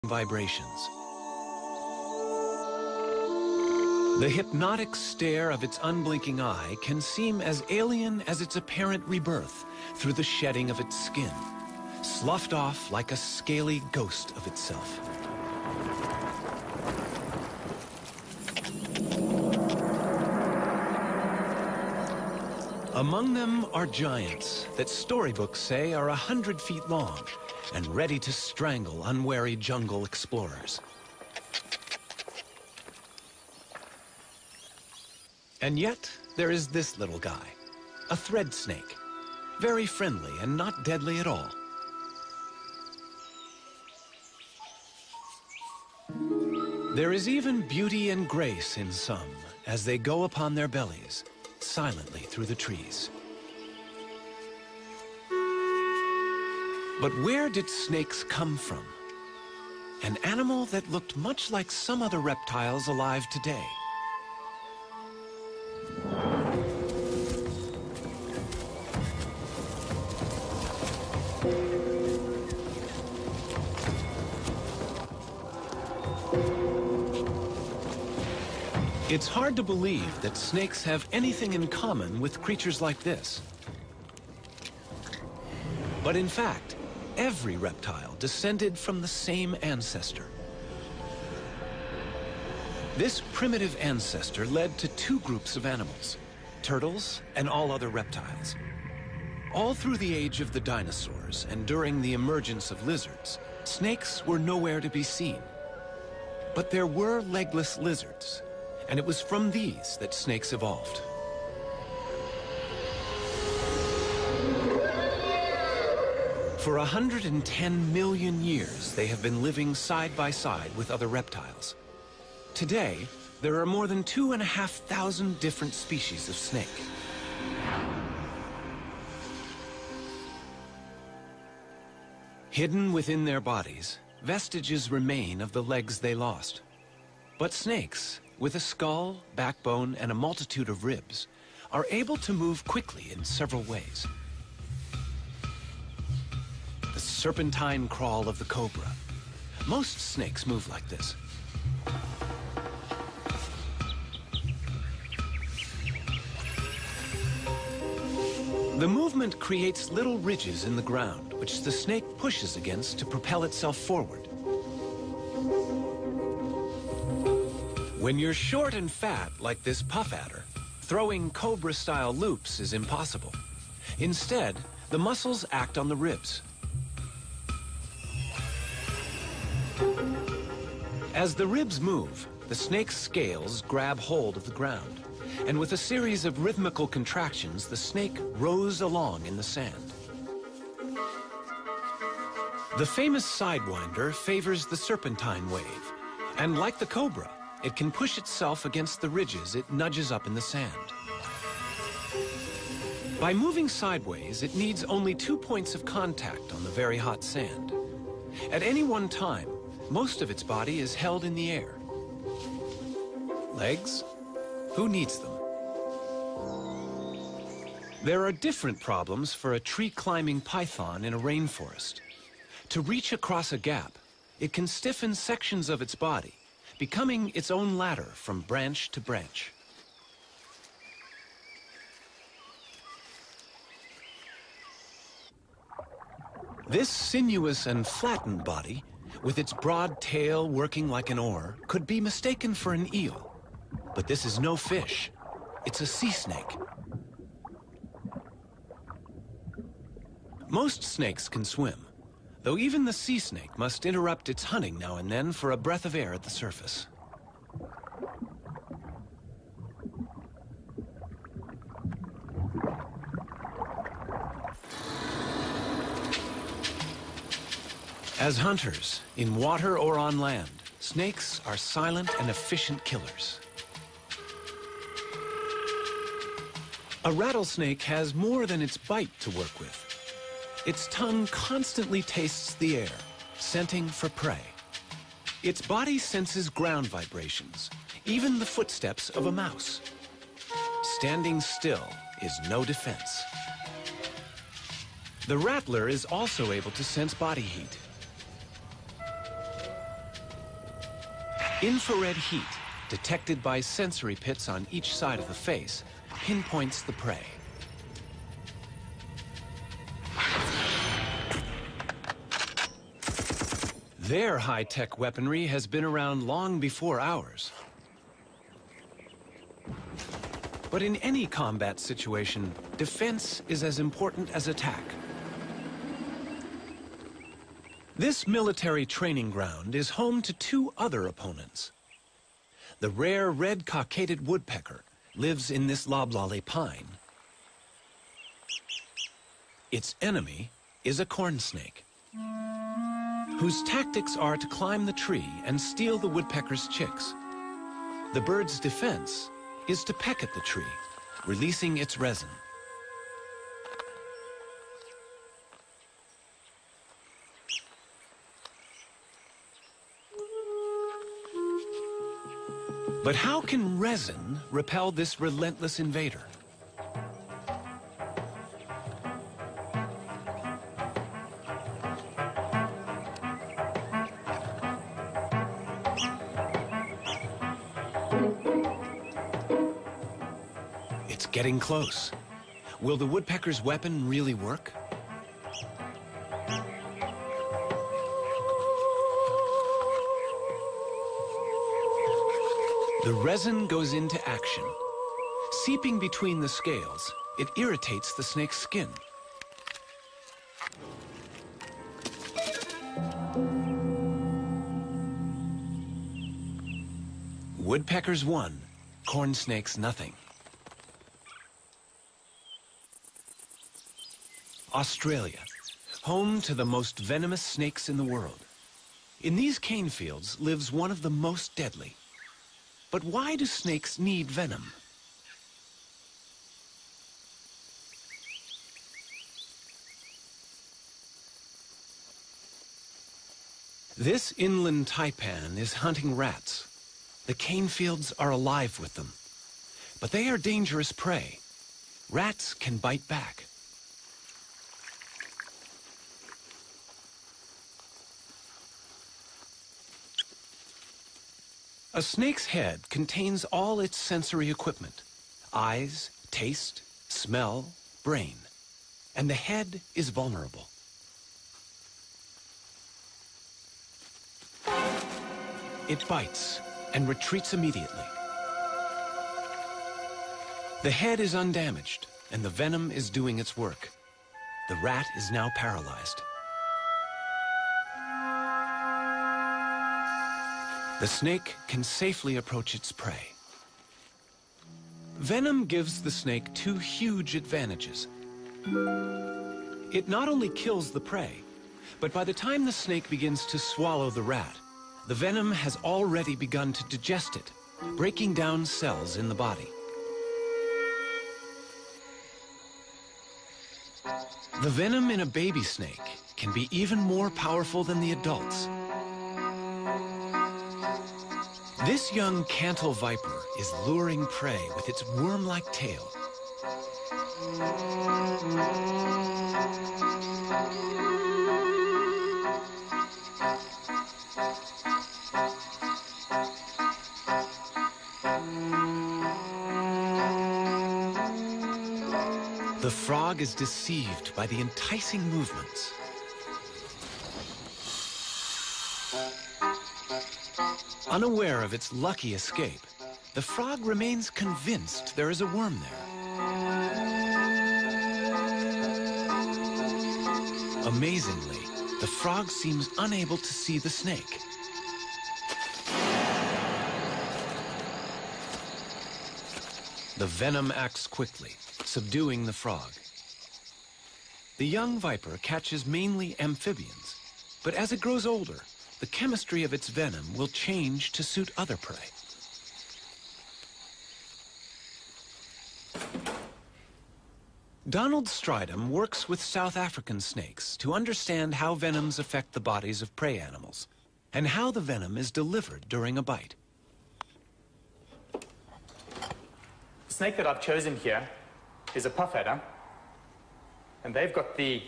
vibrations. The hypnotic stare of its unblinking eye can seem as alien as its apparent rebirth through the shedding of its skin, sloughed off like a scaly ghost of itself. Among them are giants that storybooks say are 100 feet long and ready to strangle unwary jungle explorers. And yet, there is this little guy, a thread snake, very friendly and not deadly at all. There is even beauty and grace in some as they go upon their bellies, silently through the trees. But where did snakes come from? An animal that looked much like some other reptiles alive today. It's hard to believe that snakes have anything in common with creatures like this. But in fact, every reptile descended from the same ancestor. This primitive ancestor led to two groups of animals, turtles and all other reptiles. All through the age of the dinosaurs and during the emergence of lizards, snakes were nowhere to be seen. But there were legless lizards, and it was from these that snakes evolved. For 110 million years, they have been living side by side with other reptiles. Today, there are more than 2,500 different species of snake. Hidden within their bodies, vestiges remain of the legs they lost. But snakes, with a skull, backbone, and a multitude of ribs, are able to move quickly in several ways. The serpentine crawl of the cobra. Most snakes move like this. The movement creates little ridges in the ground, which the snake pushes against to propel itself forward. When you're short and fat, like this puff adder, throwing cobra-style loops is impossible. Instead, the muscles act on the ribs. As the ribs move, the snake's scales grab hold of the ground, and with a series of rhythmical contractions, the snake rows along in the sand. The famous sidewinder favors the serpentine wave, and like the cobra, it can push itself against the ridges it nudges up in the sand. By moving sideways, it needs only 2 points of contact on the very hot sand. At any one time, most of its body is held in the air. Legs? Who needs them? There are different problems for a tree-climbing python in a rainforest. To reach across a gap, it can stiffen sections of its body, becoming its own ladder from branch to branch. This sinuous and flattened body, with its broad tail working like an oar, could be mistaken for an eel. But this is no fish. It's a sea snake. Most snakes can swim, though even the sea snake must interrupt its hunting now and then for a breath of air at the surface. As hunters, in water or on land, snakes are silent and efficient killers. A rattlesnake has more than its bite to work with. Its tongue constantly tastes the air, scenting for prey. Its body senses ground vibrations, even the footsteps of a mouse. Standing still is no defense. The rattler is also able to sense body heat. Infrared heat, detected by sensory pits on each side of the face, pinpoints the prey. Their high-tech weaponry has been around long before ours. But in any combat situation, defense is as important as attack. This military training ground is home to two other opponents. The rare red cockaded woodpecker lives in this loblolly pine. Its enemy is a corn snake, whose tactics are to climb the tree and steal the woodpecker's chicks. The bird's defense is to peck at the tree, releasing its resin. But how can resin repel this relentless invader? It's getting close. Will the woodpecker's weapon really work? The resin goes into action. Seeping between the scales, it irritates the snake's skin. Woodpeckers won, corn snakes nothing. Australia, home to the most venomous snakes in the world. In these cane fields lives one of the most deadly. But why do snakes need venom? This inland taipan is hunting rats. The cane fields are alive with them. But they are dangerous prey. Rats can bite back. A snake's head contains all its sensory equipment: eyes, taste, smell, brain. And the head is vulnerable. It bites and retreats immediately. The head is undamaged, and the venom is doing its work. The rat is now paralyzed. The snake can safely approach its prey. Venom gives the snake two huge advantages. It not only kills the prey, but by the time the snake begins to swallow the rat, the venom has already begun to digest it, breaking down cells in the body. The venom in a baby snake can be even more powerful than the adults. This young cantle viper is luring prey with its worm-like tail. The frog is deceived by the enticing movements. Unaware of its lucky escape, the frog remains convinced there is a worm there. Amazingly, the frog seems unable to see the snake. The venom acts quickly, subduing the frog. The young viper catches mainly amphibians, but as it grows older, the chemistry of its venom will change to suit other prey. Donald Stridham works with South African snakes to understand how venoms affect the bodies of prey animals and how the venom is delivered during a bite. The snake that I've chosen here is a puff adder, and they've got the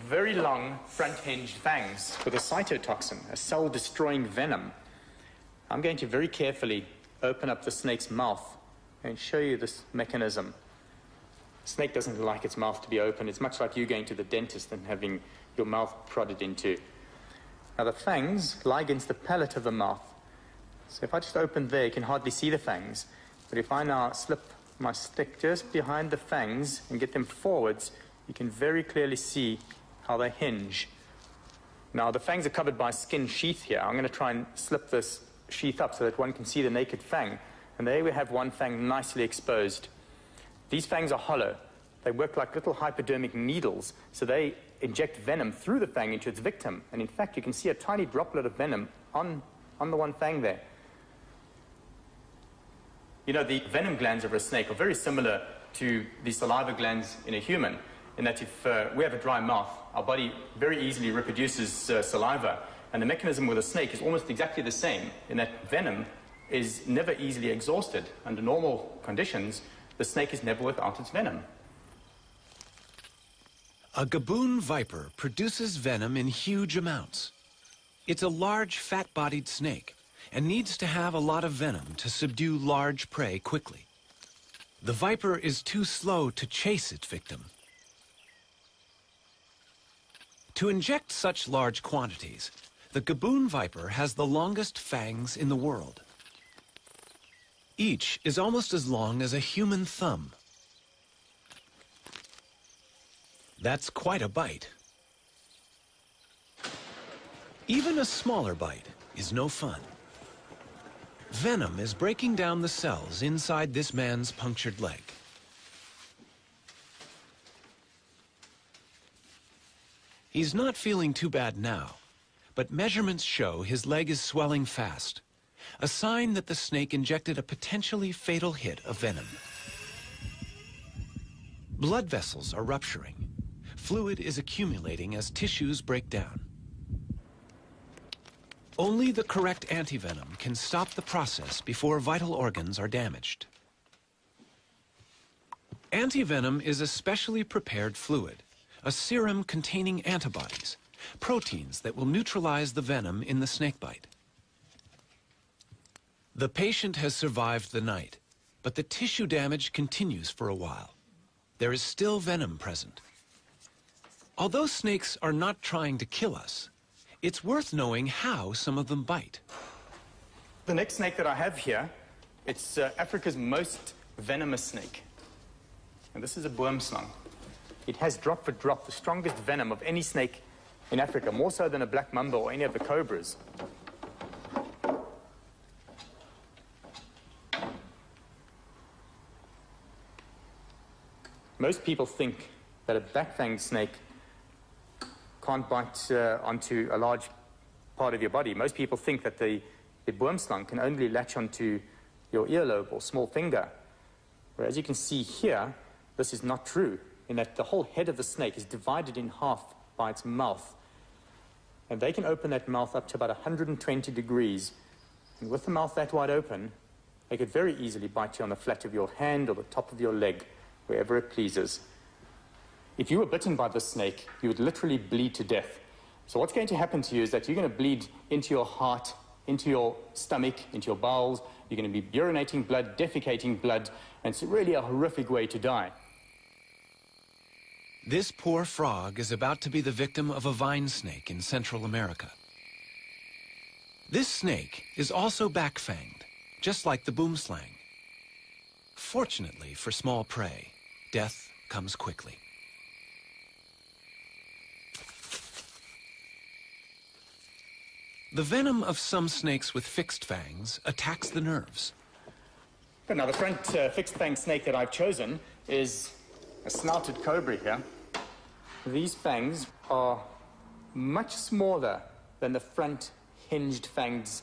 very long front-hinged fangs with a cytotoxin, a cell-destroying venom. I'm going to very carefully open up the snake's mouth and show you this mechanism. The snake doesn't like its mouth to be open. It's much like you going to the dentist and having your mouth prodded into. Now the fangs lie against the palate of the mouth. So if I just open there, you can hardly see the fangs. But if I now slip my stick just behind the fangs and get them forwards, you can very clearly see how they hinge. Now the fangs are covered by a skin sheath here. I'm going to try and slip this sheath up so that one can see the naked fang. And there we have one fang nicely exposed. These fangs are hollow. They work like little hypodermic needles, so they inject venom through the fang into its victim. And in fact, you can see a tiny droplet of venom on the one fang there. You know, the venom glands of a snake are very similar to the saliva glands in a human, in that if we have a dry mouth, our body very easily reproduces saliva. And the mechanism with a snake is almost exactly the same, in that venom is never easily exhausted. Under normal conditions, the snake is never without its venom. A gaboon viper produces venom in huge amounts. It's a large, fat-bodied snake and needs to have a lot of venom to subdue large prey quickly. The viper is too slow to chase its victim. To inject such large quantities, the gaboon viper has the longest fangs in the world. Each is almost as long as a human thumb. That's quite a bite. Even a smaller bite is no fun. Venom is breaking down the cells inside this man's punctured leg. He's not feeling too bad now, but measurements show his leg is swelling fast, a sign that the snake injected a potentially fatal hit of venom. Blood vessels are rupturing. Fluid is accumulating as tissues break down. Only the correct antivenom can stop the process before vital organs are damaged. Antivenom is a specially prepared fluid, a serum containing antibodies, proteins that will neutralize the venom in the snakebite. The patient has survived the night, but the tissue damage continues for a while. There is still venom present. Although snakes are not trying to kill us, it's worth knowing how some of them bite. The next snake that I have here, it's Africa's most venomous snake. And this is a boomslang. It has drop for drop the strongest venom of any snake in Africa, more so than a black mamba or any of the cobras. Most people think that a black-fanged snake can't bite onto a large part of your body. Most people think that the boomslang can only latch onto your earlobe or small finger. Whereas you can see here, this is not true, in that the whole head of the snake is divided in half by its mouth. And they can open that mouth up to about 120 degrees. And with the mouth that wide open, they could very easily bite you on the flat of your hand or the top of your leg, wherever it pleases. If you were bitten by this snake, you would literally bleed to death. So what's going to happen to you is that you're going to bleed into your heart, into your stomach, into your bowels. You're going to be urinating blood, defecating blood, and it's really a horrific way to die. This poor frog is about to be the victim of a vine snake in Central America. This snake is also back-fanged, just like the boomslang. Fortunately for small prey, death comes quickly. The venom of some snakes with fixed fangs attacks the nerves. Now, the front fixed fang snake that I've chosen is a snouted cobra here. These fangs are much smaller than the front hinged fangs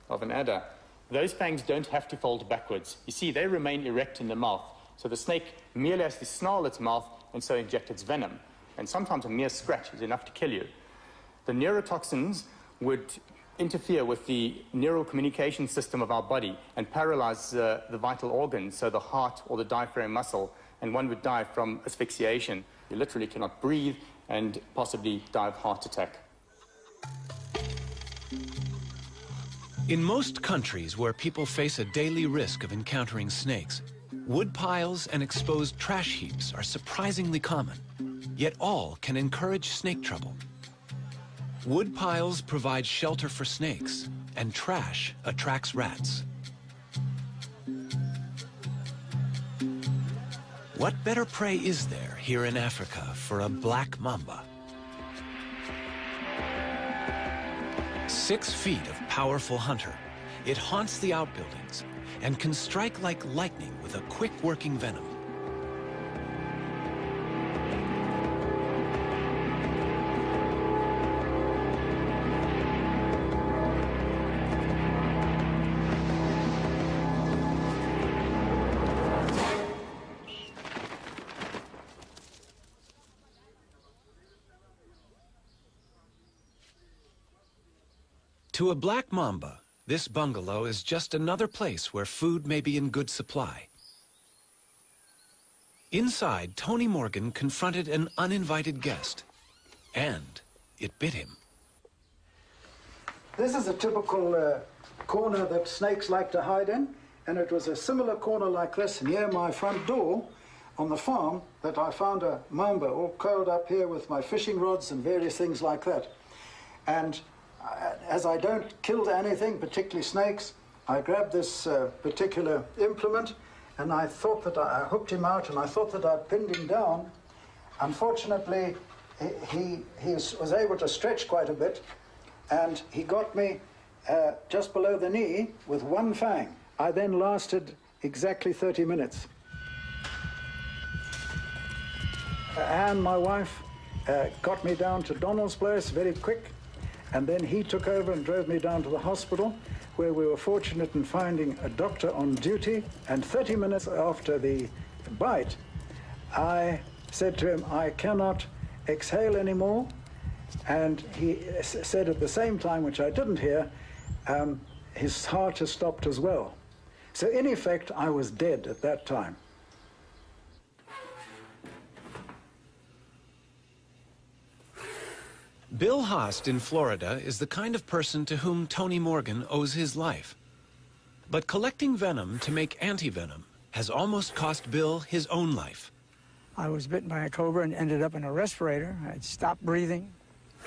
of an adder. Those fangs don't have to fold backwards. You see, they remain erect in the mouth. So the snake merely has to snarl its mouth and so inject its venom. And sometimes a mere scratch is enough to kill you. The neurotoxins would interfere with the neural communication system of our body and paralyze the vital organs, so the heart or the diaphragm muscle, and one would die from asphyxiation. You literally cannot breathe and possibly die of heart attack. In most countries where people face a daily risk of encountering snakes, wood piles and exposed trash heaps are surprisingly common, yet all can encourage snake trouble. Wood piles provide shelter for snakes, and trash attracts rats. What better prey is there here in Africa for a black mamba? 6 feet of powerful hunter, it haunts the outbuildings and can strike like lightning with a quick-working venom. To a black mamba, this bungalow is just another place where food may be in good supply. Inside, Tony Morgan confronted an uninvited guest, and it bit him. This is a typical corner that snakes like to hide in, and it was a similar corner like this near my front door on the farm that I found a mamba all curled up here with my fishing rods and various things like that. And as I don't kill anything, particularly snakes, I grabbed this particular implement and I thought that I hooked him out and I thought that I'd pinned him down. Unfortunately, he was able to stretch quite a bit and he got me just below the knee with one fang. I then lasted exactly 30 minutes. And my wife got me down to Donald's place very quick. And then he took over and drove me down to the hospital, where we were fortunate in finding a doctor on duty. And 30 minutes after the bite, I said to him, I cannot exhale anymore. And he said at the same time, which I didn't hear, his heart has stopped as well. So in effect, I was dead at that time. Bill Haast in Florida is the kind of person to whom Tony Morgan owes his life. But collecting venom to make anti-venom has almost cost Bill his own life. I was bitten by a cobra and ended up in a respirator. I'd stopped breathing.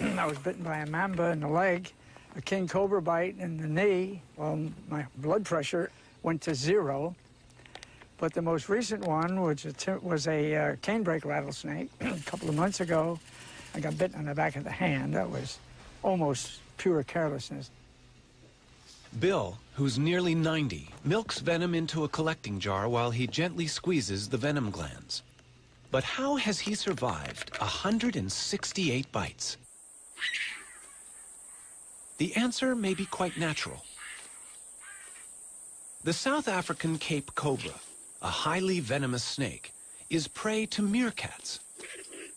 I was bitten by a mamba in the leg, a king cobra bite in the knee. Well, my blood pressure went to 0. But the most recent one was a canebrake rattlesnake a couple of months ago. I got bitten on the back of the hand. That was almost pure carelessness. Bill, who's nearly 90, milks venom into a collecting jar while he gently squeezes the venom glands. But how has he survived 168 bites? The answer may be quite natural. The South African Cape cobra, a highly venomous snake, is prey to meerkats.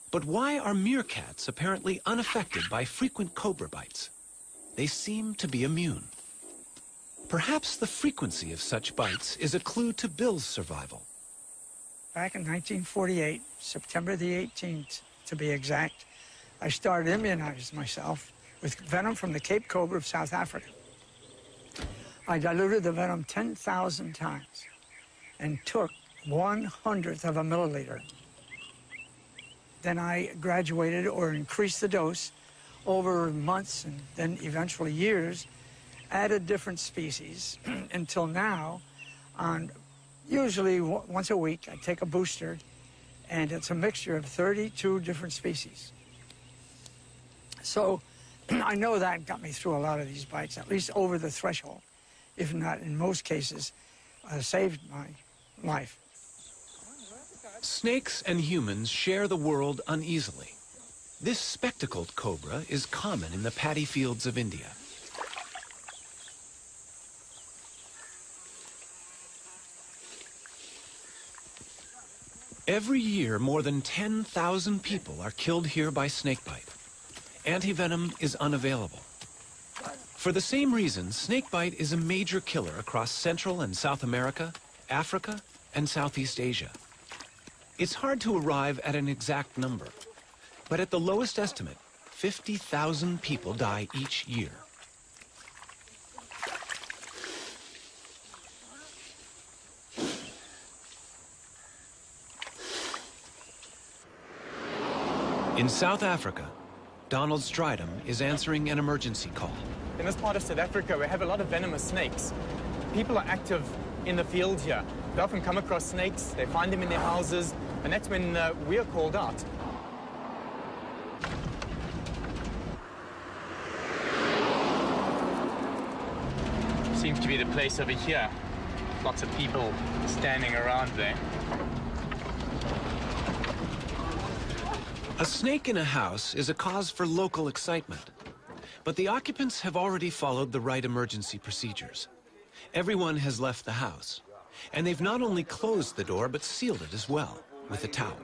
But why are meerkats apparently unaffected by frequent cobra bites? They seem to be immune. Perhaps the frequency of such bites is a clue to Bill's survival. Back in 1948, September the 18th to be exact, I started immunizing myself with venom from the Cape cobra of South Africa. I diluted the venom 10,000 times and took 1/100th of a milliliter. Then I graduated or increased the dose over months and then eventually years, added different species until now, usually once a week, I take a booster, and it's a mixture of 32 different species. So I know that got me through a lot of these bites, at least over the threshold, if not in most cases, saved my life. Snakes and humans share the world uneasily. This spectacled cobra is common in the paddy fields of India. Every year, more than 10,000 people are killed here by snakebite. Antivenom is unavailable. For the same reason, snakebite is a major killer across Central and South America, Africa, and Southeast Asia. It's hard to arrive at an exact number, but at the lowest estimate, 50,000 people die each year. In South Africa, Donald Stridham is answering an emergency call. In this part of South Africa, we have a lot of venomous snakes. People are active in the field here. They often come across snakes, they find them in their houses, and that's when we are called out. Seems to be the place over here. Lots of people standing around there. A snake in a house is a cause for local excitement. But the occupants have already followed the right emergency procedures. Everyone has left the house. And they've not only closed the door, but sealed it as well with a towel.